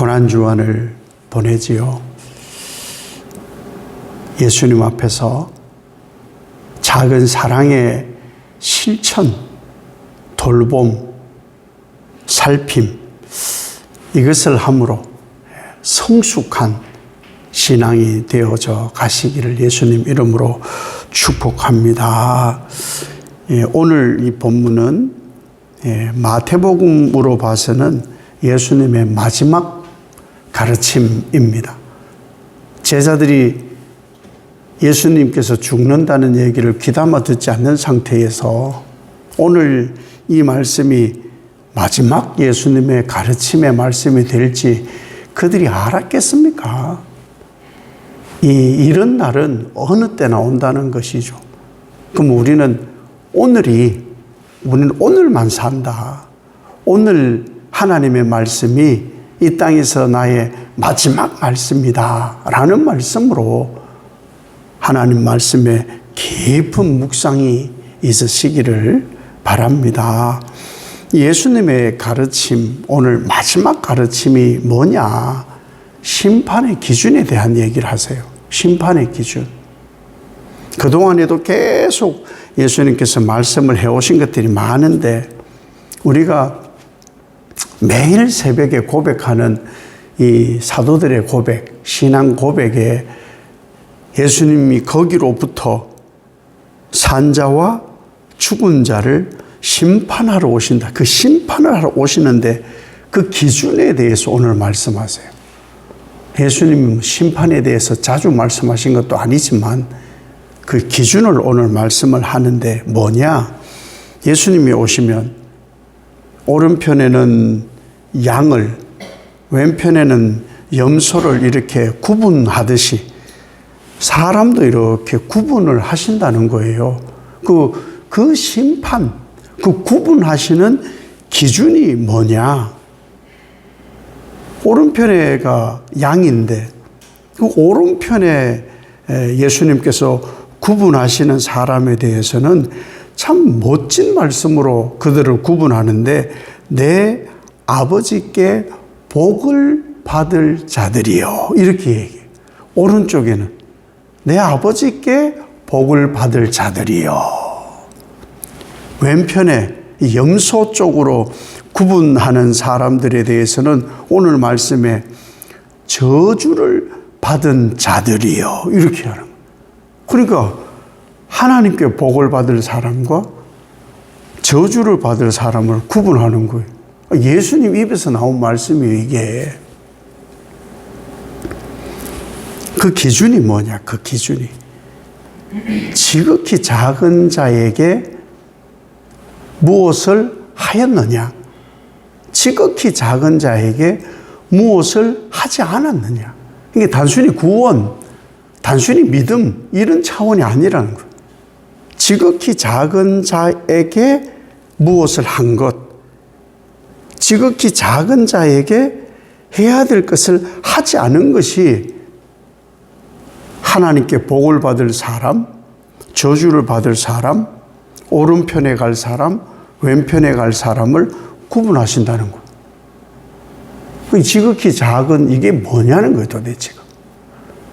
고난주간을 보내지요. 예수님 앞에서 작은 사랑의 실천, 돌봄, 살핌, 이것을 함으로 성숙한 신앙이 되어져 가시기를 예수님 이름으로 축복합니다. 오늘 이 본문은 마태복음으로 봐서는 예수님의 마지막 가르침입니다. 제자들이 예수님께서 죽는다는 얘기를 귀담아 듣지 않는 상태에서 오늘 이 말씀이 마지막 예수님의 가르침의 말씀이 될지 그들이 알았겠습니까? 이런 날은 어느 때나 온다는 것이죠. 그럼 우리는 오늘만 산다. 오늘 하나님의 말씀이 이 땅에서 나의 마지막 말씀이다 라는 말씀으로 하나님 말씀에 깊은 묵상이 있으시기를 바랍니다. 예수님의 가르침, 오늘 마지막 가르침이 뭐냐? 심판의 기준에 대한 얘기를 하세요. 심판의 기준. 그동안에도 계속 예수님께서 말씀을 해오신 것들이 많은데 우리가 매일 새벽에 고백하는 이 사도들의 고백, 신앙 고백에 예수님이 거기로부터 산자와 죽은 자를 심판하러 오신다. 그 심판을 하러 오시는데 그 기준에 대해서 오늘 말씀하세요. 예수님은 심판에 대해서 자주 말씀하신 것도 아니지만 그 기준을 오늘 말씀을 하는데 뭐냐? 예수님이 오시면 오른편에는 양을, 왼편에는 염소를 이렇게 구분하듯이 사람도 이렇게 구분을 하신다는 거예요. 그 심판, 그 구분하시는 기준이 뭐냐? 오른편에가 양인데 그 오른편에 예수님께서 구분하시는 사람에 대해서는 참 멋진 말씀으로 그들을 구분하는데 내 아버지께 복을 받을 자들이요. 이렇게 얘기해요. 오른쪽에는 내 아버지께 복을 받을 자들이요. 왼편에 염소 쪽으로 구분하는 사람들에 대해서는 오늘 말씀에 저주를 받은 자들이요. 이렇게 하는 거예요. 그러니까 하나님께 복을 받을 사람과 저주를 받을 사람을 구분하는 거예요. 예수님 입에서 나온 말씀이에요, 이게. 그 기준이 뭐냐, 그 기준이. 지극히 작은 자에게 무엇을 하였느냐? 지극히 작은 자에게 무엇을 하지 않았느냐? 이게 단순히 구원, 단순히 믿음, 이런 차원이 아니라는 거예요. 지극히 작은 자에게 무엇을 한 것, 지극히 작은 자에게 해야 될 것을 하지 않은 것이 하나님께 복을 받을 사람, 저주를 받을 사람, 오른편에 갈 사람, 왼편에 갈 사람을 구분하신다는 거예요. 지극히 작은 이게 뭐냐는 거예요, 도대체가.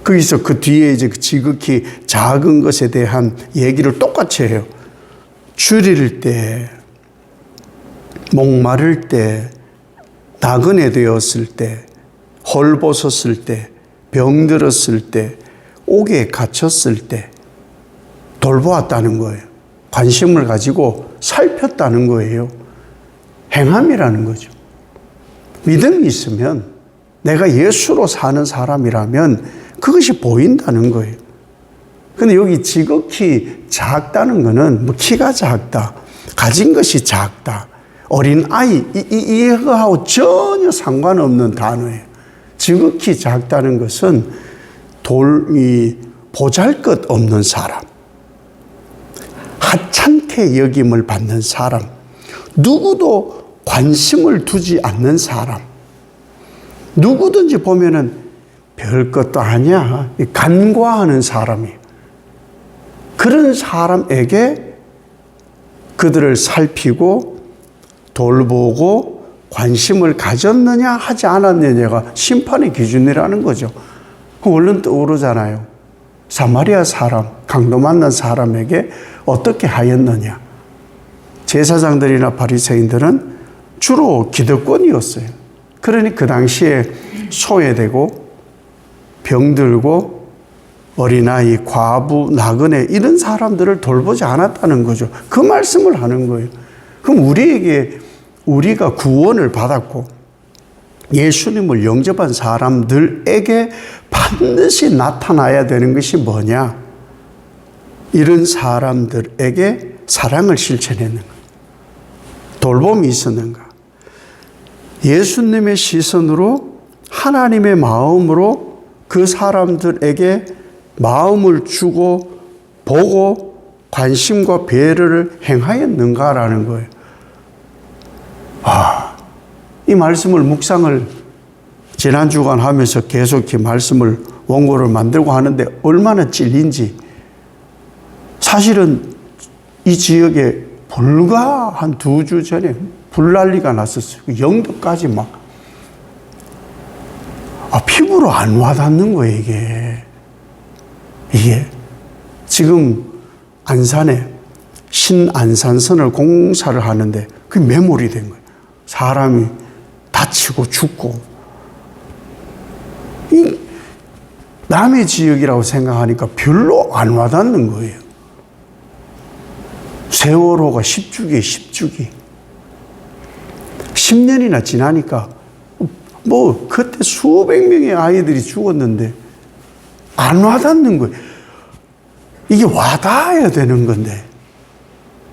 거기서 그 뒤에 이제 그 지극히 작은 것에 대한 얘기를 똑같이 해요. 줄일 때, 목마를 때, 나그네 되었을 때, 헐벗었을 때, 병들었을 때, 옥에 갇혔을 때 돌보았다는 거예요. 관심을 가지고 살폈다는 거예요. 행함이라는 거죠. 믿음이 있으면 내가 예수로 사는 사람이라면 그것이 보인다는 거예요. 근데 여기 지극히 작다는 거는 뭐 키가 작다, 가진 것이 작다, 어린 아이, 이거하고 전혀 상관없는 단어예요. 지극히 작다는 것은 보잘것 없는 사람, 하찮게 여김을 받는 사람, 누구도 관심을 두지 않는 사람, 누구든지 보면은 별것도 아니야, 간과하는 사람이에요. 그런 사람에게 그들을 살피고 돌보고 관심을 가졌느냐 하지 않았느냐가 심판의 기준이라는 거죠. 얼른 떠오르잖아요. 사마리아 사람, 강도 만난 사람에게 어떻게 하였느냐. 제사장들이나 바리새인들은 주로 기득권이었어요. 그러니 그 당시에 소외되고 병들고 어린아이, 과부, 나그네 이런 사람들을 돌보지 않았다는 거죠. 그 말씀을 하는 거예요. 그럼 우리가 구원을 받았고 예수님을 영접한 사람들에게 반드시 나타나야 되는 것이 뭐냐? 이런 사람들에게 사랑을 실천했는가? 돌봄이 있었는가? 예수님의 시선으로 하나님의 마음으로 그 사람들에게 마음을 주고 보고 관심과 배려를 행하였는가라는 거예요. 이 말씀을 묵상을 지난 주간 하면서 계속 이 말씀을 원고를 만들고 하는데 얼마나 찔린지. 사실은 이 지역에 불과 한 2주 전에 불난리가 났었어요. 영도까지 막 피부로 안 와닿는 거예요, 이게. 지금 안산에 신안산선을 공사를 하는데 그게 매몰이 된 거예요. 사람이 다치고 죽고. 남의 지역이라고 생각하니까 별로 안 와닿는 거예요. 세월호가 10주기. 10년이나 지나니까 그때 수백 명의 아이들이 죽었는데 안 와닿는 거예요. 이게 와닿아야 되는 건데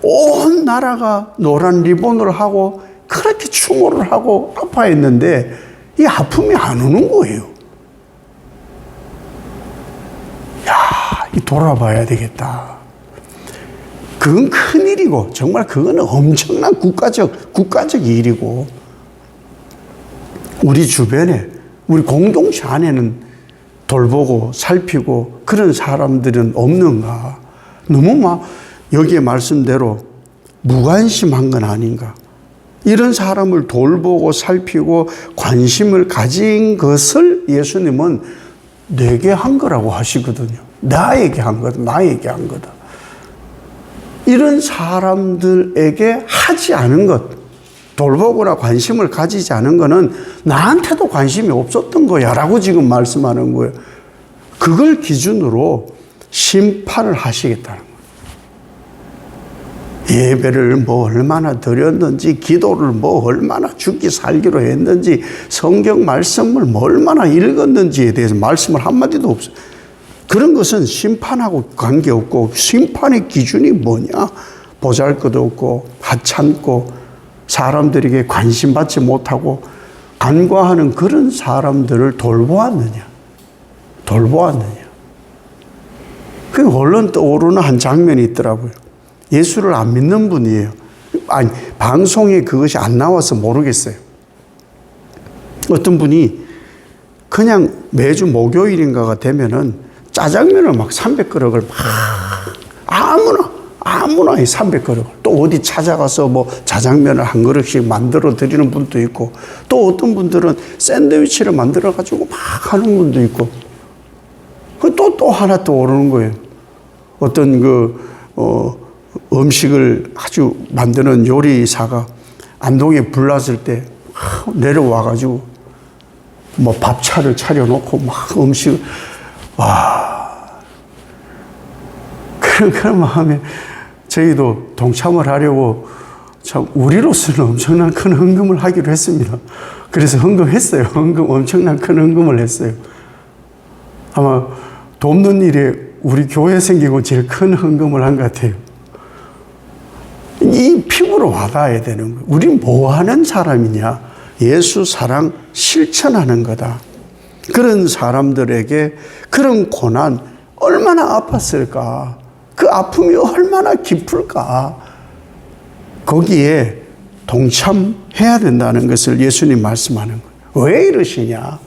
온 나라가 노란 리본을 하고 그렇게 추모를 하고 아파했는데 이 아픔이 안 오는 거예요. 돌아봐야 되겠다. 그건 큰일이고 정말 그거는 엄청난 국가적 일이고 우리 주변에 우리 공동체 안에는 돌보고 살피고 그런 사람들은 없는가? 너무 여기에 말씀대로 무관심한 건 아닌가? 이런 사람을 돌보고 살피고 관심을 가진 것을 예수님은 내게 한 거라고 하시거든요. 나에게 한 거다. 나에게 한 거다. 이런 사람들에게 하지 않은 것, 돌보거나 관심을 가지지 않은 거는 나한테도 관심이 없었던 거야 라고 지금 말씀하는 거예요. 그걸 기준으로 심판을 하시겠다는 거예요. 예배를 얼마나 드렸는지, 기도를 얼마나 죽기 살기로 했는지, 성경 말씀을 얼마나 읽었는지에 대해서 말씀을 한마디도 없어요. 그런 것은 심판하고 관계없고 심판의 기준이 뭐냐? 보잘것없고 하찮고 사람들에게 관심받지 못하고 간과하는 그런 사람들을 돌보았느냐? 그 얼른 떠오르는 한 장면이 있더라고요. 예수를 안 믿는 분이에요. 방송에 그것이 안 나와서 모르겠어요. 어떤 분이 그냥 매주 목요일인가가 되면은 짜장면을 막 300그릇을 막 아무나 300그릇. 또 어디 찾아가서 자장면을 한 그릇씩 만들어 드리는 분도 있고, 또 어떤 분들은 샌드위치를 만들어 가지고 막 하는 분도 있고, 또 하나 또 오르는 거예요. 어떤 음식을 아주 만드는 요리사가 안동에 불났을 때 내려와 가지고 밥차를 차려놓고 막 음식을 그런 마음에 저희도 동참을 하려고 참 우리로서는 엄청난 큰 헌금을 하기로 했습니다. 그래서 헌금했어요. 엄청난 큰 헌금을 했어요. 아마 돕는 일에 우리 교회 생기고 제일 큰 헌금을 한 것 같아요. 이 피부로 와닿아야 되는 거예요. 우린 뭐 하는 사람이냐? 예수 사랑 실천하는 거다. 그런 사람들에게 그런 고난 얼마나 아팠을까? 그 아픔이 얼마나 깊을까? 거기에 동참해야 된다는 것을 예수님 말씀하는 거예요. 왜 이러시냐?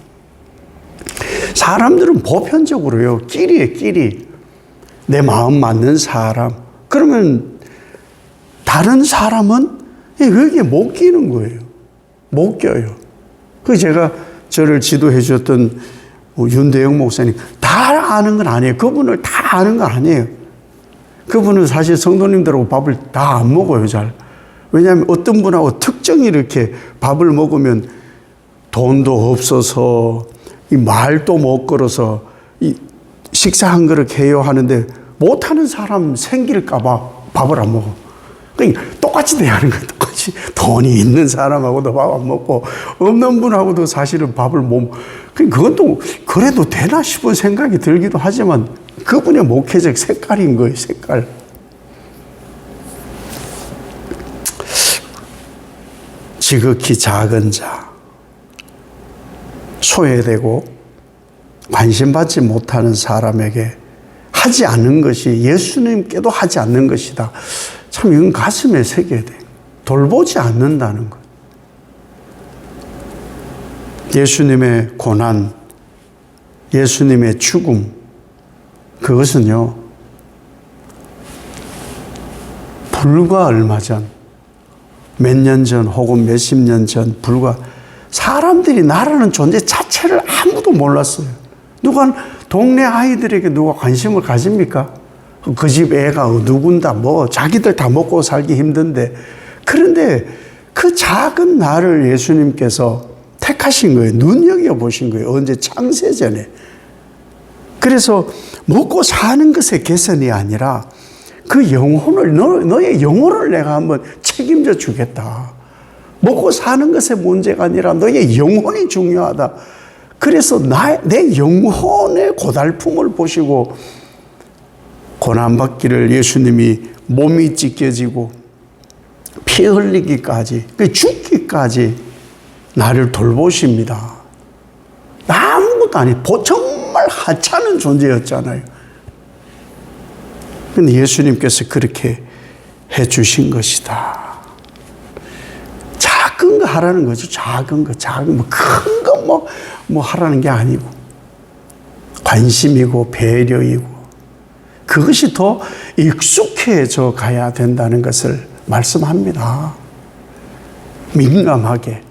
사람들은 보편적으로요, 끼리. 내 마음 맞는 사람. 그러면 다른 사람은 여기에 못 끼는 거예요. 못 껴요. 그 제가 저를 지도해 주셨던 윤대영 목사님, 다 아는 건 아니에요. 그분을 다 아는 건 아니에요. 그분은 사실 성도님들하고 밥을 다 안 먹어요, 잘. 왜냐하면 어떤 분하고 특정히 이렇게 밥을 먹으면 돈도 없어서, 이 말도 못 걸어서, 이 식사 한 그릇 해요 하는데 못하는 사람 생길까봐 밥을 안 먹어. 그러니까 똑같이 돼야 하는 거예요. 똑같이. 돈이 있는 사람하고도 밥 안 먹고, 없는 분하고도 사실은 밥을 못 먹고. 그건 또 그래도 되나 싶은 생각이 들기도 하지만 그분의 목회적 색깔인 거예요, 색깔. 지극히 작은 자, 소외되고 관심받지 못하는 사람에게 하지 않는 것이 예수님께도 하지 않는 것이다. 참 이건 가슴에 새겨야 돼요. 돌보지 않는다는 것. 예수님의 고난, 예수님의 죽음, 그것은요, 불과 얼마 전, 몇 년 전 혹은 몇십 년 전, 불과 사람들이 나라는 존재 자체를 아무도 몰랐어요. 누가 동네 아이들에게 누가 관심을 가집니까? 그 집 애가 누군다, 뭐 자기들 다 먹고 살기 힘든데. 그런데 그 작은 나를 예수님께서 택하신 거예요. 눈여겨보신 거예요. 언제 창세전에. 그래서 먹고 사는 것의 개선이 아니라 그 영혼을, 너의 영혼을 내가 한번 책임져 주겠다. 먹고 사는 것의 문제가 아니라 너의 영혼이 중요하다. 그래서 내 영혼의 고달픔을 보시고 고난받기를 예수님이 몸이 찢겨지고 피 흘리기까지, 죽기까지 나를 돌보십니다. 아무것도 아니고 정말 하찮은 존재였잖아요. 근데 예수님께서 그렇게 해 주신 것이다. 작은 거 하라는 거죠. 작은 거, 큰 거 뭐 하라는 게 아니고. 관심이고, 배려이고. 그것이 더 익숙해져 가야 된다는 것을 말씀합니다. 민감하게.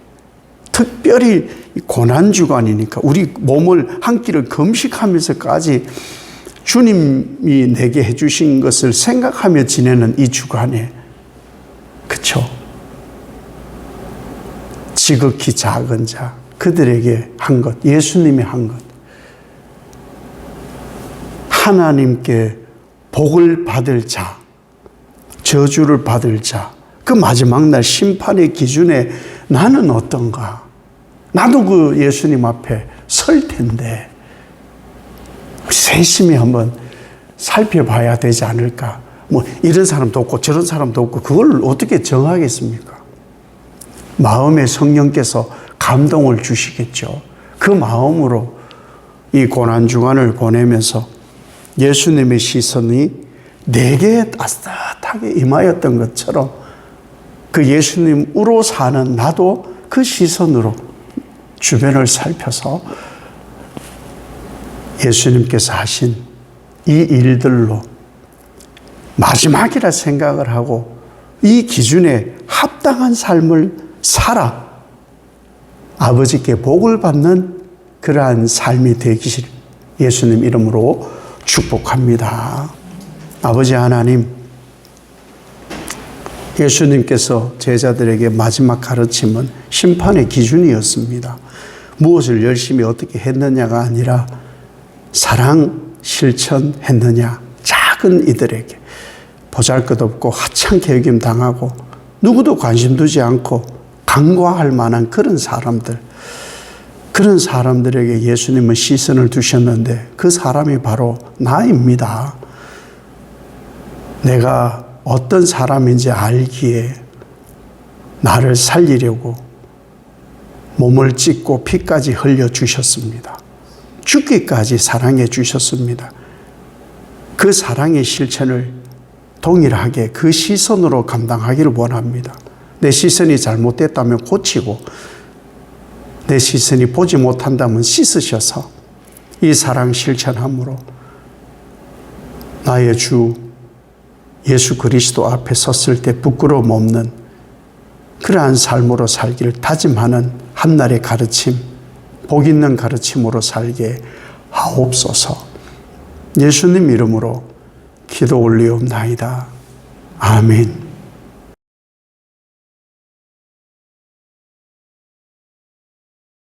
특별히 고난주간이니까 우리 몸을 한 끼를 금식하면서까지 주님이 내게 해주신 것을 생각하며 지내는 이 주간에, 그쵸? 지극히 작은 자, 그들에게 한 것, 예수님이 한 것. 하나님께 복을 받을 자, 저주를 받을 자, 그 마지막 날 심판의 기준에 나는 어떤가? 나도 그 예수님 앞에 설 텐데, 세심히 한번 살펴봐야 되지 않을까? 뭐, 이런 사람도 없고 저런 사람도 없고, 그걸 어떻게 정하겠습니까? 마음에 성령께서 감동을 주시겠죠. 그 마음으로 이 고난주간을 보내면서 예수님의 시선이 내게 따뜻하게 임하였던 것처럼 그 예수님으로 사는 나도 그 시선으로 주변을 살펴서 예수님께서 하신 이 일들로 마지막이라 생각을 하고 이 기준에 합당한 삶을 살아 아버지께 복을 받는 그러한 삶이 되기를 예수님 이름으로 축복합니다. 아버지 하나님, 예수님께서 제자들에게 마지막 가르침은 심판의 기준이었습니다. 무엇을 열심히 어떻게 했느냐가 아니라 사랑 실천했느냐, 작은 이들에게 보잘것없고 하찮게 여김 당하고 누구도 관심 두지 않고 간과할 만한 그런 사람들에게 예수님은 시선을 두셨는데 그 사람이 바로 나입니다. 내가 어떤 사람인지 알기에 나를 살리려고 몸을 찢고 피까지 흘려 주셨습니다. 죽기까지 사랑해 주셨습니다. 그 사랑의 실천을 동일하게 그 시선으로 감당하기를 원합니다. 내 시선이 잘못됐다면 고치고 내 시선이 보지 못한다면 씻으셔서 이 사랑 실천함으로 나의 주 예수 그리스도 앞에 섰을 때 부끄러움 없는 그러한 삶으로 살기를 다짐하는 한날의 가르침, 복 있는 가르침으로 살게 하옵소서. 예수님 이름으로 기도 올리옵나이다. 아멘.